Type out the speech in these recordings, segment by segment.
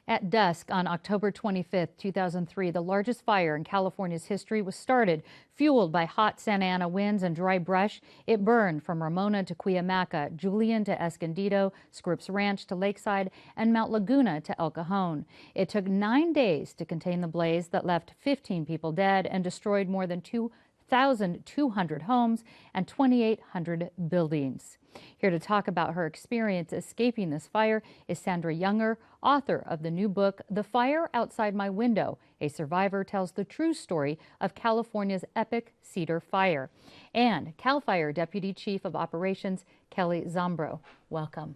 At dusk on October 25th, 2003, the largest fire in California's history was started. Fueled by hot Santa Ana winds and dry brush, it burned from Ramona to Cuyamaca, Julian to Escondido, Scripps Ranch to Lakeside, and Mount Laguna to El Cajon. It took 9 days to contain the blaze that left 15 people dead and destroyed more than 2,200 homes and 2,800 buildings. Here to talk about her experience escaping this fire is Sandra Younger, author of the new book, The Fire Outside My Window. A survivor tells the true story of California's epic Cedar fire. And CAL FIRE Deputy Chief of Operations, Kelly Zombro. Welcome.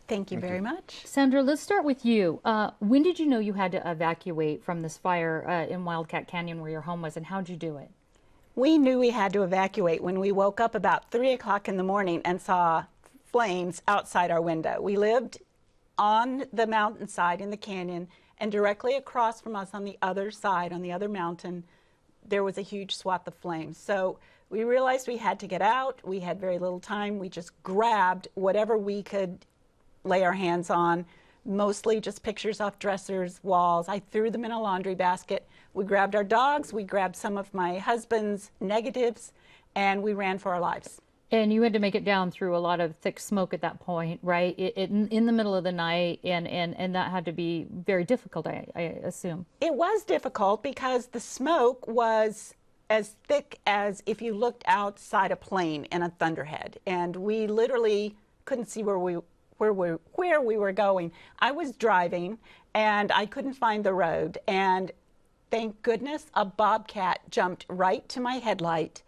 Thank you very much. Sandra, let's start with you. When did you know you had to evacuate from this fire in Wildcat Canyon where your home was, and how'd you do it? We knew we had to evacuate when we woke up about 3 o'clock in the morning and saw flames outside our window. We lived on the mountainside in the canyon, and directly across from us on the other side, on the other mountain, there was a huge swath of flames. So we realized we had to get out. We had very little time. We just grabbed whatever we could lay our hands on, mostly just pictures off dressers, walls. I threw them in a laundry basket. We grabbed our dogs, we grabbed some of my husband's negatives, and we ran for our lives. And you had to make it down through a lot of thick smoke at that point, right? In the middle of the night, and that had to be very difficult, I assume. It was difficult because the smoke was as thick as if you looked outside a plane in a thunderhead, and we literally couldn't see where we were going. I was driving and I couldn't find the road, and thank goodness a bobcat jumped right to my headlight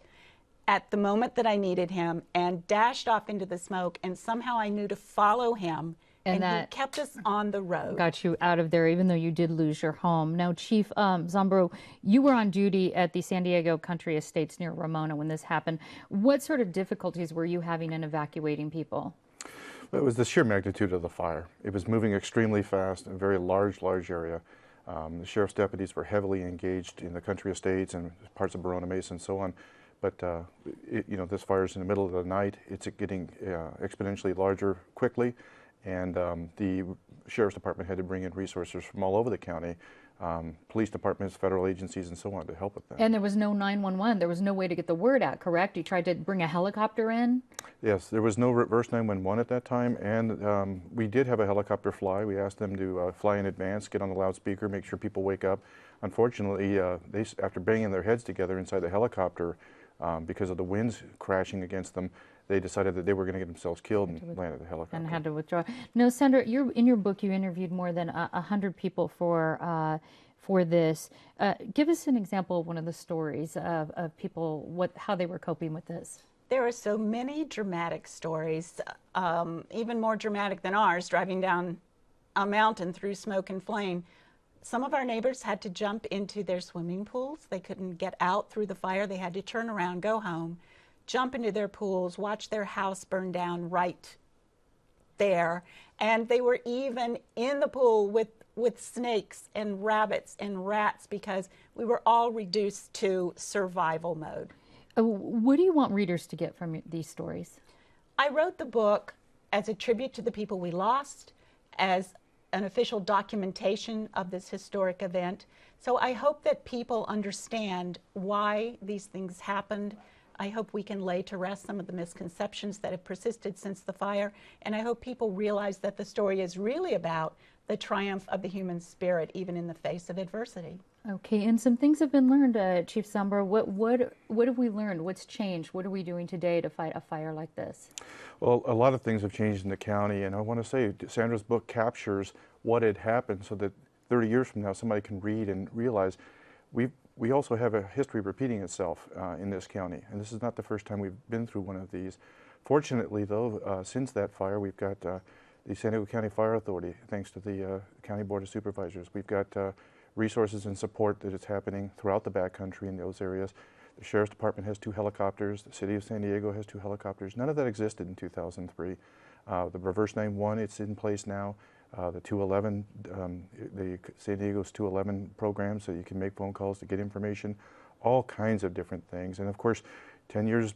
at the moment that I needed him and dashed off into the smoke, and somehow I knew to follow him, and he kept us on the road. Got you out of there even though you did lose your home. Now, Chief Zombro, you were on duty at the San Diego Country Estates near Ramona when this happened. What sort of difficulties were you having in evacuating people? It was the sheer magnitude of the fire. It was moving extremely fast in a very large area. The sheriff's deputies were heavily engaged in the country estates and parts of Barona Mesa and so on. But this fire is in the middle of the night. It's getting exponentially larger quickly, and the sheriff's department had to bring in resources from all over the county, police departments, federal agencies, and so on to help with that. And there was no 911. There was no way to get the word out, correct? You tried to bring a helicopter in? Yes, there was no reverse 911 at that time, and we did have a helicopter fly. We asked them to fly in advance, get on the loudspeaker, make sure people wake up. Unfortunately, after banging their heads together inside the helicopter, because of the winds crashing against them, they decided that they were going to get themselves killed and landed the helicopter. And had to withdraw. No, Sandra, in your book, you interviewed more than 100 people for this. Give us an example of one of the stories of people, how they were coping with this. There are so many dramatic stories, even more dramatic than ours, driving down a mountain through smoke and flame. Some of our neighbors had to jump into their swimming pools. They couldn't get out through the fire. They had to turn around, go home, jump into their pools, watch their house burn down right there. And they were even in the pool with snakes and rabbits and rats because we were all reduced to survival mode. What do you want readers to get from these stories? I wrote the book as a tribute to the people we lost, as an official documentation of this historic event. So I hope that people understand why these things happened. I hope we can lay to rest some of the misconceptions that have persisted since the fire. And I hope people realize that the story is really about the triumph of the human spirit, even in the face of adversity. Okay, and some things have been learned, Chief Zombro. What have we learned? What's changed? What are we doing today to fight a fire like this? Well, a lot of things have changed in the county, and I want to say Sandra's book captures what had happened so that 30 years from now somebody can read and realize we also have a history repeating itself in this county, and this is not the first time we've been through one of these. Fortunately, though, since that fire, we've got the San Diego County Fire Authority, thanks to the County Board of Supervisors. We've got resources and support that is happening throughout the backcountry in those areas. The Sheriff's Department has 2 helicopters. The City of San Diego has 2 helicopters. None of that existed in 2003. The reverse 911, it's in place now. The 211, the San Diego's 211 program, so you can make phone calls to get information, all kinds of different things. And of course, 10 years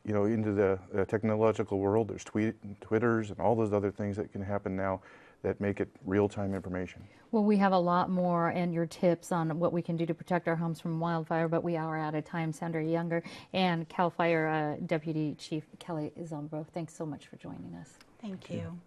into the technological world, there's Twitters and all those other things that can happen now that make it real-time information. Well, we have a lot more and your tips on what we can do to protect our homes from wildfire, but we are out of time. Sandra Younger and CAL FIRE Deputy Chief Kelly Zombro, thanks so much for joining us. Thank you.